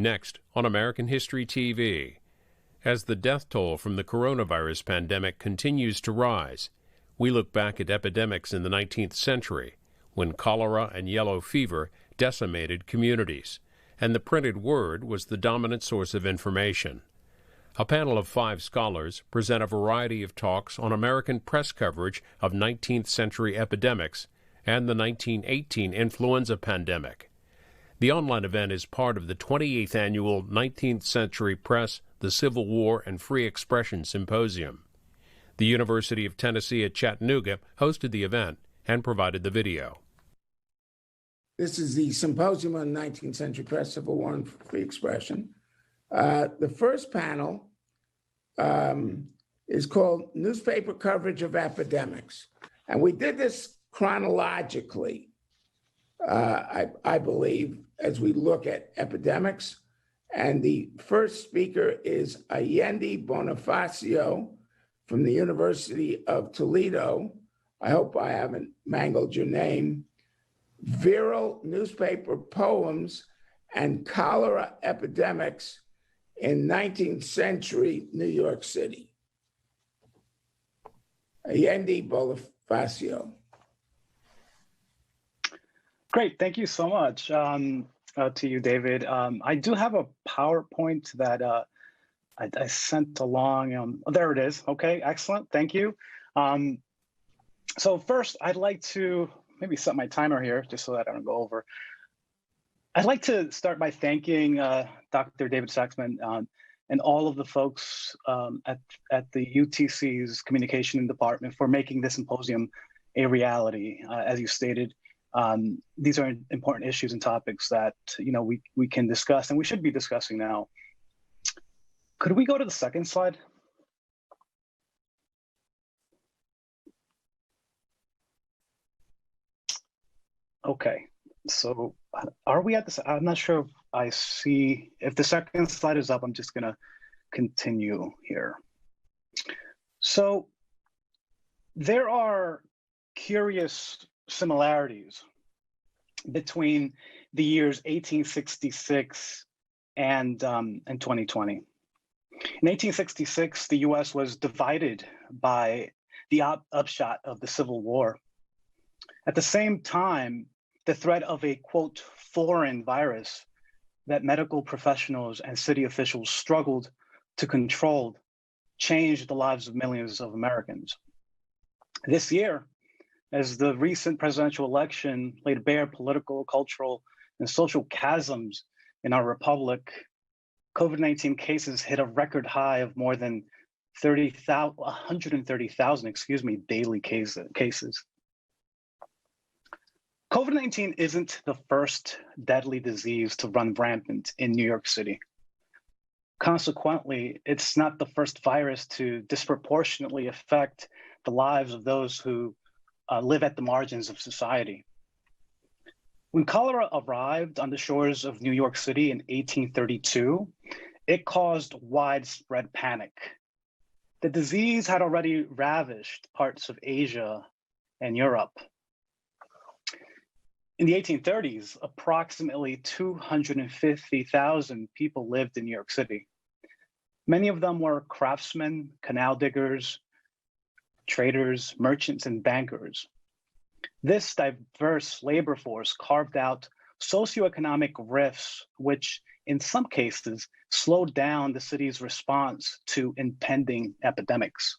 Next on American History TV. As the death toll from the coronavirus pandemic continues to rise, we look back at epidemics in the 19th century, when cholera and yellow fever decimated communities, and the printed word was the dominant source of information. A panel of 5 scholars present a variety of talks on American press coverage of 19th century epidemics and the 1918 influenza pandemic. The online event is part of the 28th annual 19th Century Press, the Civil War, and Free Expression Symposium. The University of Tennessee at Chattanooga hosted the event and provided the video. This is the Symposium on 19th Century Press, Civil War, and Free Expression. The first panel is called Newspaper Coverage of Epidemics. And we did this chronologically, I believe, as we look at epidemics. And the first speaker is Allende Bonifacio from the University of Toledo. I hope I haven't mangled your name. Viral Newspaper Poems and Cholera Epidemics in 19th Century New York City. Allende Bonifacio. Great, thank you so much to you, David. I do have a PowerPoint that I sent along. There it is. Okay, excellent. Thank you. So first, I'd like to maybe set my timer here just so that I don't go over. I'd like to start by thanking Dr. David Saxman and all of the folks at the UTC's Communication Department for making this symposium a reality. As you stated, these are important issues and topics that we can discuss and we should be discussing now. Could we go to the second slide? Okay, so are we at this? I'm not sure if I see, if the second slide is up, I'm just gonna continue here. So there are curious similarities between the years 1866 and 2020. In 1866, the US was divided by the upshot of the Civil War. At the same time, the threat of a, quote, foreign virus that medical professionals and city officials struggled to control changed the lives of millions of Americans. This year, as the recent presidential election laid bare political, cultural, and social chasms in our republic, COVID-19 cases hit a record high of more than 130,000, daily cases. COVID-19 isn't the first deadly disease to run rampant in New York City. Consequently, it's not the first virus to disproportionately affect the lives of those who live at the margins of society. When cholera arrived on the shores of New York City in 1832, it caused widespread panic. The disease had already ravished parts of Asia and Europe. In the 1830s, approximately 250,000 people lived in New York City. Many of them were craftsmen, canal diggers, traders, merchants, and bankers. This diverse labor force carved out socioeconomic rifts, which in some cases slowed down the city's response to impending epidemics.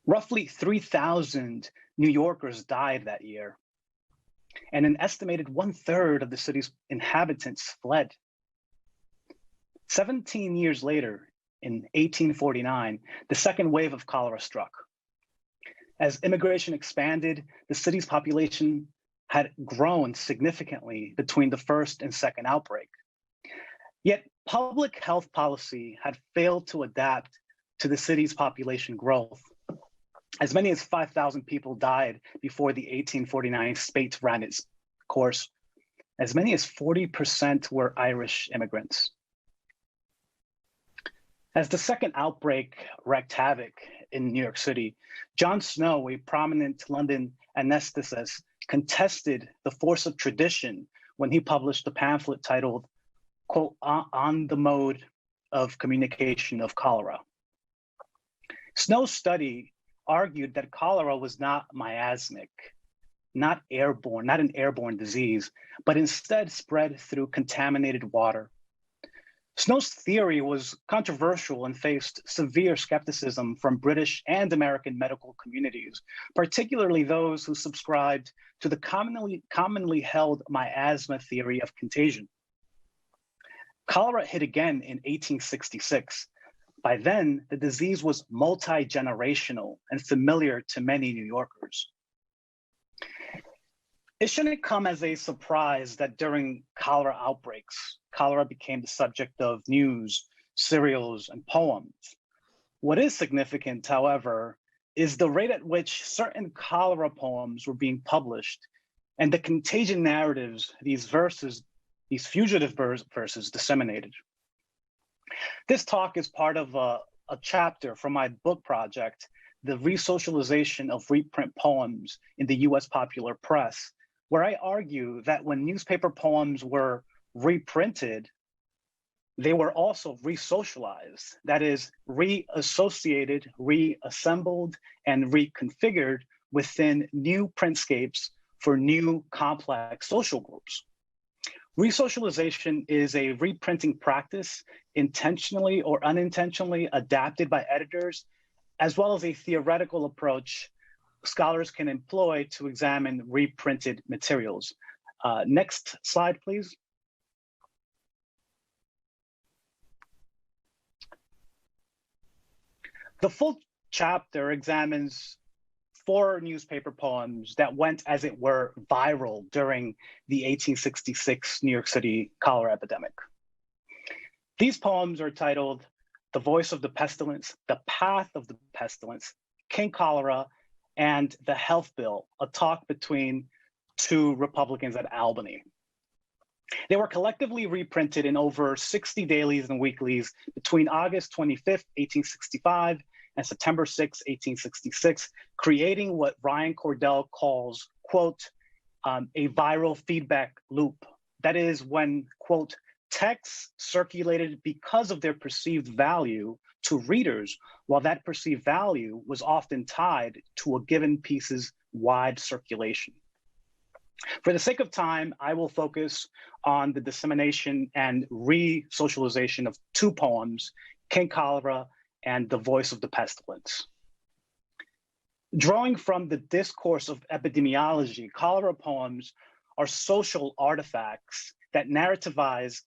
Roughly 3,000 New Yorkers died that year, and an estimated 1/3 of the city's inhabitants fled. 17 years later, in 1849, the second wave of cholera struck. As immigration expanded, the city's population had grown significantly between the first and second outbreak. Yet public health policy had failed to adapt to the city's population growth. As many as 5,000 people died before the 1849 spate ran its course. As many as 40% were Irish immigrants. As the second outbreak wreaked havoc in New York City, John Snow, a prominent London anesthetist, contested the force of tradition when he published a pamphlet titled quote, on the mode of communication of cholera. Snow's study argued that cholera was not miasmic, not airborne, not an airborne disease, but instead spread through contaminated water. Snow's theory was controversial and faced severe skepticism from British and American medical communities, particularly those who subscribed to the commonly held miasma theory of contagion. Cholera hit again in 1866. By then, the disease was multi-generational and familiar to many New Yorkers. It shouldn't come as a surprise that during cholera outbreaks, cholera became the subject of news, serials, and poems. What is significant, however, is the rate at which certain cholera poems were being published and the contagion narratives these fugitive verses disseminated. This talk is part of a chapter from my book project, The Resocialization of Reprint Poems in the US Popular Press, where I argue that when newspaper poems were reprinted, they were also resocialized, that is, reassociated, reassembled, and reconfigured within new printscapes for new complex social groups. Resocialization is a reprinting practice intentionally or unintentionally adapted by editors, as well as a theoretical approach scholars can employ to examine reprinted materials. Next slide, please. The full chapter examines 4 newspaper poems that went, as it were, viral during the 1866 New York City cholera epidemic. These poems are titled The Voice of the Pestilence, The Path of the Pestilence, King Cholera, and The Health Bill, a talk between 2 Republicans at Albany. They were collectively reprinted in over 60 dailies and weeklies between August 25th, 1865 and September 6, 1866, creating what Ryan Cordell calls, quote, a viral feedback loop. That is when, quote, texts circulated because of their perceived value to readers, while that perceived value was often tied to a given piece's wide circulation. For the sake of time, I will focus on the dissemination and re-socialization of 2 poems, King Cholera and The Voice of the Pestilence. Drawing from the discourse of epidemiology, cholera poems are social artifacts that narrativized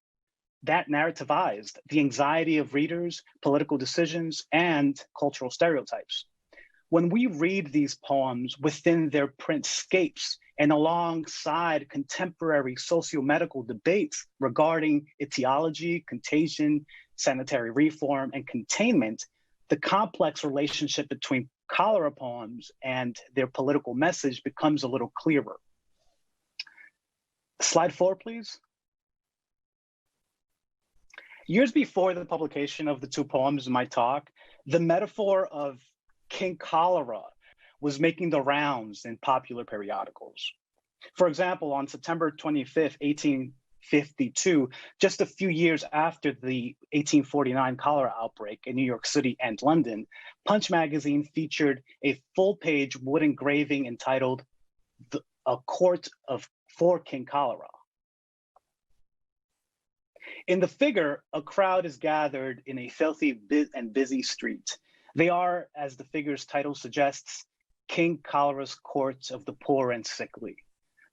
the anxiety of readers, political decisions, and cultural stereotypes. When we read these poems within their printscapes and alongside contemporary socio-medical debates regarding etiology, contagion, sanitary reform, and containment, the complex relationship between cholera poems and their political message becomes a little clearer. Slide 4, please. Years before the publication of the 2 poems in my talk, the metaphor of King Cholera was making the rounds in popular periodicals. For example, on September 25th, 1852, just a few years after the 1849 cholera outbreak in New York City and London, Punch magazine featured a full-page wood engraving entitled A Court for King Cholera. In the figure, a crowd is gathered in a filthy and busy street. They are, as the figure's title suggests, King Cholera's court of the poor and sickly.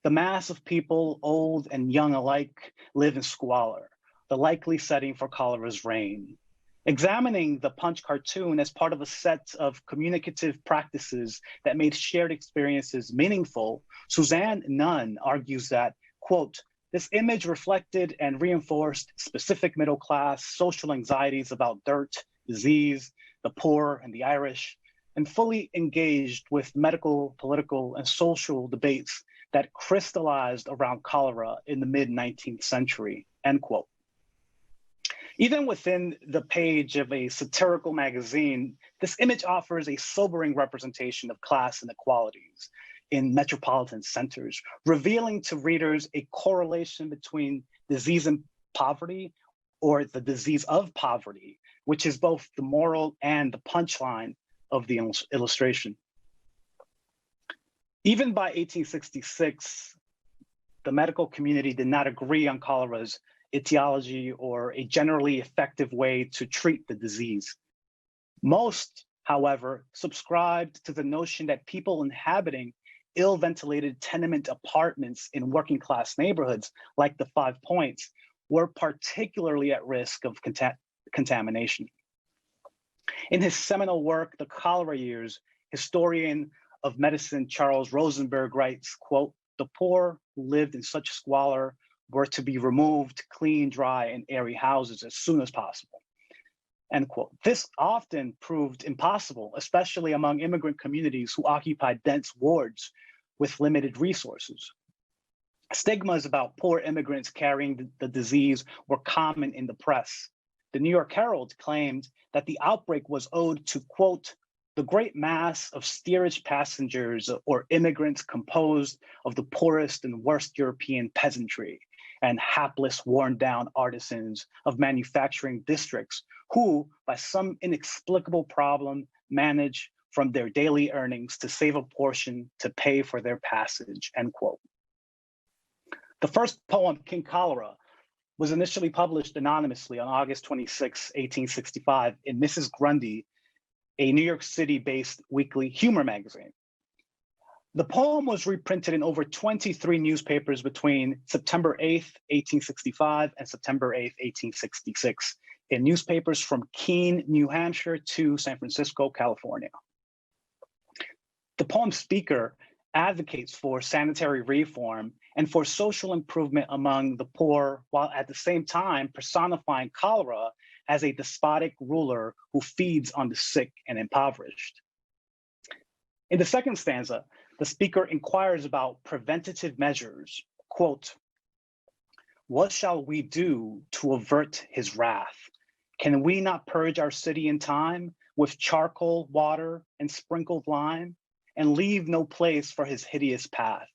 The mass of people, old and young alike, live in squalor, the likely setting for cholera's reign. Examining the Punch cartoon as part of a set of communicative practices that made shared experiences meaningful, Suzanne Nunn argues that, quote, this image reflected and reinforced specific middle class social anxieties about dirt, disease, the poor, and the Irish, and fully engaged with medical, political, and social debates that crystallized around cholera in the mid-19th century, end quote. Even within the page of a satirical magazine, this image offers a sobering representation of class inequalities in metropolitan centers, revealing to readers a correlation between disease and poverty or the disease of poverty, which is both the moral and the punchline of the illustration. Even by 1866, the medical community did not agree on cholera's etiology or a generally effective way to treat the disease. Most, however, subscribed to the notion that people inhabiting ill-ventilated tenement apartments in working-class neighborhoods like the Five Points were particularly at risk of contamination. In his seminal work, The Cholera Years, historian of medicine Charles Rosenberg writes, quote, "The poor who lived in such squalor were to be removed to clean, dry, and airy houses as soon as possible." End quote. This often proved impossible, especially among immigrant communities who occupied dense wards with limited resources. Stigmas about poor immigrants carrying the disease were common in the press. The New York Herald claimed that the outbreak was owed to, quote, "the great mass of steerage passengers or immigrants composed of the poorest and worst European peasantry and hapless, worn-down artisans of manufacturing districts who, by some inexplicable problem, manage from their daily earnings to save a portion to pay for their passage," end quote. The first poem, King Cholera, was initially published anonymously on August 26, 1865 in Mrs. Grundy, a New York City-based weekly humor magazine. The poem was reprinted in over 23 newspapers between September 8th, 1865 and September 8th, 1866, in newspapers from Keene, New Hampshire to San Francisco, California. The poem's speaker advocates for sanitary reform and for social improvement among the poor, while at the same time personifying cholera as a despotic ruler who feeds on the sick and impoverished. In the second stanza, the speaker inquires about preventative measures, quote, "What shall we do to avert his wrath? Can we not purge our city in time with charcoal, water, and sprinkled lime, and leave no place for his hideous path?"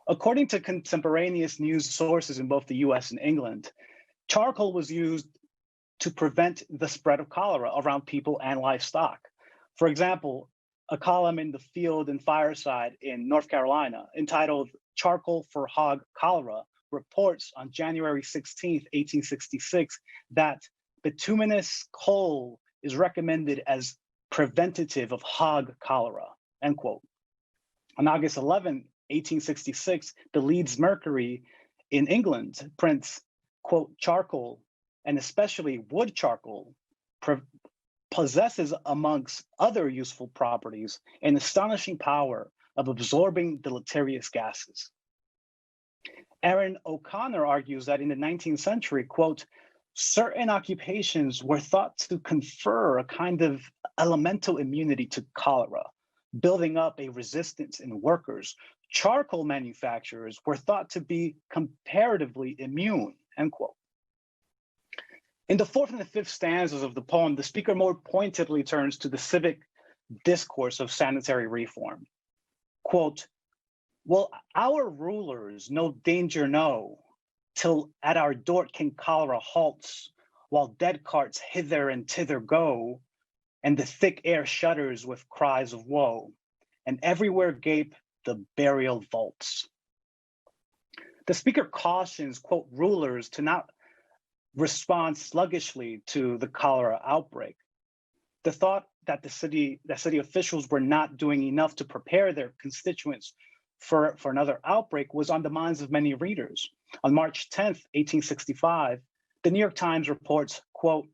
According to contemporaneous news sources in both the US and England, charcoal was used to prevent the spread of cholera around people and livestock. For example, a column in the Field and Fireside in North Carolina entitled "Charcoal for Hog Cholera" reports on January 16th, 1866, that bituminous coal is recommended as preventative of hog cholera, end quote. On August 11, 1866, the Leeds Mercury in England prints, quote, "Charcoal, and especially wood charcoal, possesses, amongst other useful properties, an astonishing power of absorbing deleterious gases." Aaron O'Connor argues that in the 19th century, quote, "certain occupations were thought to confer a kind of elemental immunity to cholera, building up a resistance in workers. Charcoal manufacturers were thought to be comparatively immune," end quote. In the fourth and the fifth stanzas of the poem, the speaker more pointedly turns to the civic discourse of sanitary reform. Quote, "Will our rulers no danger know, till at our door King Cholera halts, while dead carts hither and thither go, and the thick air shudders with cries of woe, and everywhere gape the burial vaults." The speaker cautions, quote, rulers to not respond sluggishly to the cholera outbreak. The thought that city officials were not doing enough to prepare their constituents for another outbreak was on the minds of many readers. On March 10th, 1865, the New York Times reports, quote,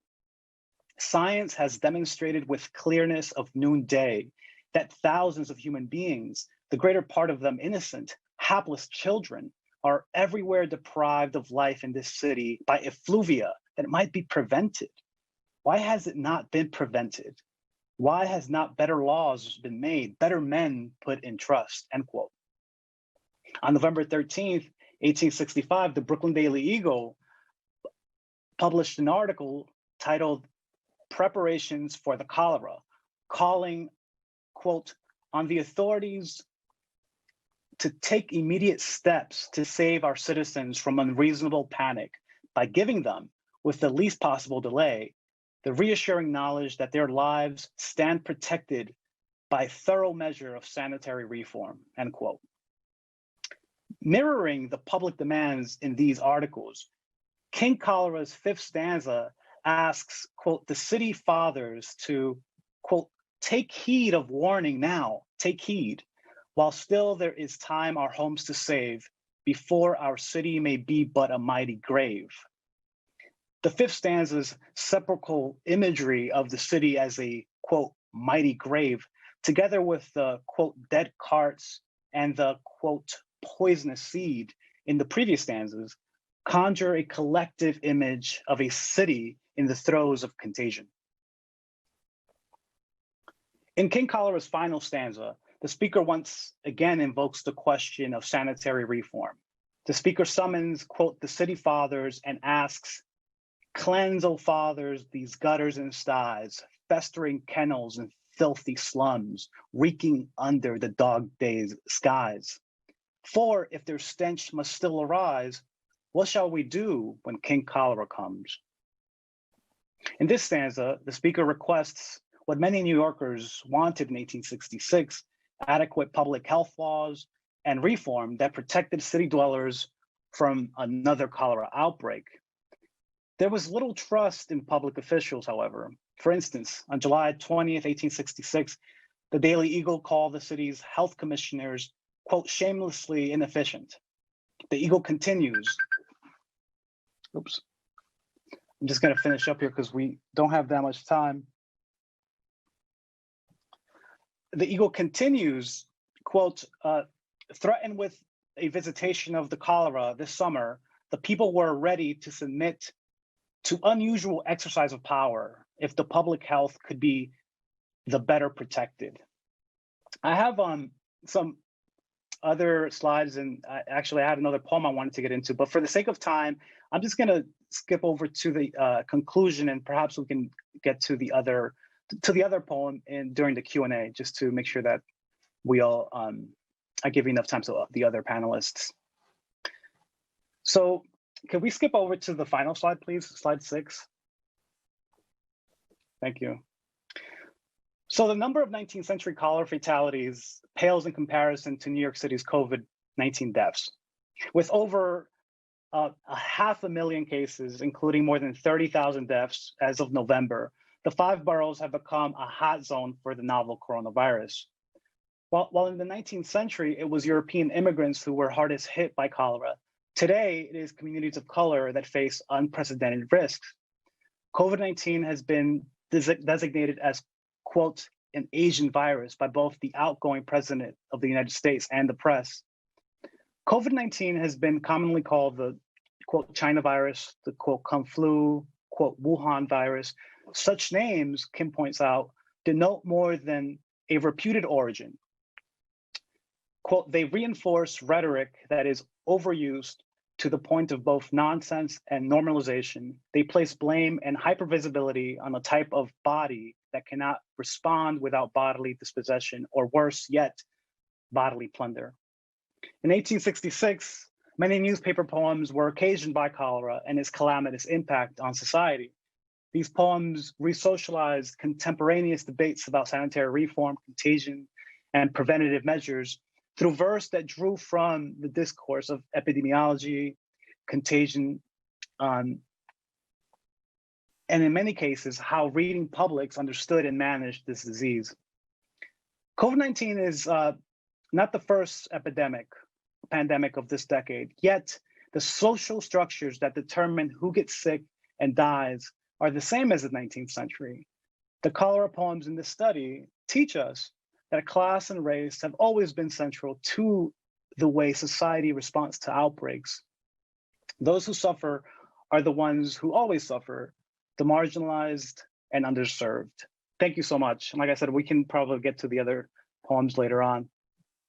"Science has demonstrated with clearness of noonday that thousands of human beings, the greater part of them innocent, hapless children, are everywhere deprived of life in this city by effluvia that might be prevented. Why has it not been prevented? Why has not better laws been made, better men put in trust?" End quote. On November 13th, 1865, the Brooklyn Daily Eagle published an article titled "Preparations for the Cholera," calling, quote, on the authorities to take immediate steps to save our citizens from unreasonable panic by giving them, with the least possible delay, the reassuring knowledge that their lives stand protected by thorough measure of sanitary reform, end quote. Mirroring the public demands in these articles, King Cholera's fifth stanza asks, quote, the city fathers to, quote, take heed of warning now, take heed, while still there is time our homes to save, before our city may be but a mighty grave. The fifth stanza's sepulchral imagery of the city as a, quote, mighty grave, together with the, quote, dead carts and the, quote, poisonous seed in the previous stanzas, conjure a collective image of a city in the throes of contagion. In King Cholera's final stanza, the speaker once again invokes the question of sanitary reform. The speaker summons, quote, the city fathers and asks, cleanse, O fathers, these gutters and sties, festering kennels and filthy slums, reeking under the dog-days skies. For if their stench must still arise, what shall we do when King Cholera comes? In this stanza, the speaker requests what many New Yorkers wanted in 1866, adequate public health laws and reform that protected city dwellers from another cholera outbreak. There was little trust in public officials, however. For instance, on July 20th, 1866, the Daily Eagle called the city's health commissioners, quote, shamelessly inefficient. The Eagle continues. Oops. I'm just going to finish up here because we don't have that much time. The Eagle continues, quote, threatened with a visitation of the cholera this summer, the people were ready to submit to unusual exercise of power if the public health could be the better protected. I have some other slides, and actually I had another poem I wanted to get into, but for the sake of time, I'm just gonna skip over to the conclusion, and perhaps we can get to the other poem during the Q&A, just to make sure that we all, I give you enough time to the other panelists. So can we skip over to the final slide, please? Slide 6. Thank you. So the number of 19th century cholera fatalities pales in comparison to New York City's COVID-19 deaths. With over 500,000 cases, including more than 30,000 deaths as of November, the 5 boroughs have become a hot zone for the novel coronavirus. While in the 19th century, it was European immigrants who were hardest hit by cholera, today it is communities of color that face unprecedented risks. COVID-19 has been designated as, quote, an Asian virus by both the outgoing president of the United States and the press. COVID-19 has been commonly called the, quote, China virus, the, quote, Kung flu, quote, Wuhan virus. Such names, Kim points out, denote more than a reputed origin. Quote, they reinforce rhetoric that is overused to the point of both nonsense and normalization. They place blame and hypervisibility on a type of body that cannot respond without bodily dispossession, or worse yet, bodily plunder. In 1866, many newspaper poems were occasioned by cholera and its calamitous impact on society. These poems resocialized contemporaneous debates about sanitary reform, contagion, and preventative measures through verse that drew from the discourse of epidemiology, contagion, and in many cases, how reading publics understood and managed this disease. COVID-19 is not the first pandemic of this decade, yet the social structures that determine who gets sick and dies are the same as the 19th century. The cholera poems in this study teach us that class and race have always been central to the way society responds to outbreaks. Those who suffer are the ones who always suffer, the marginalized and underserved. Thank you so much. And like I said, we can probably get to the other poems later on.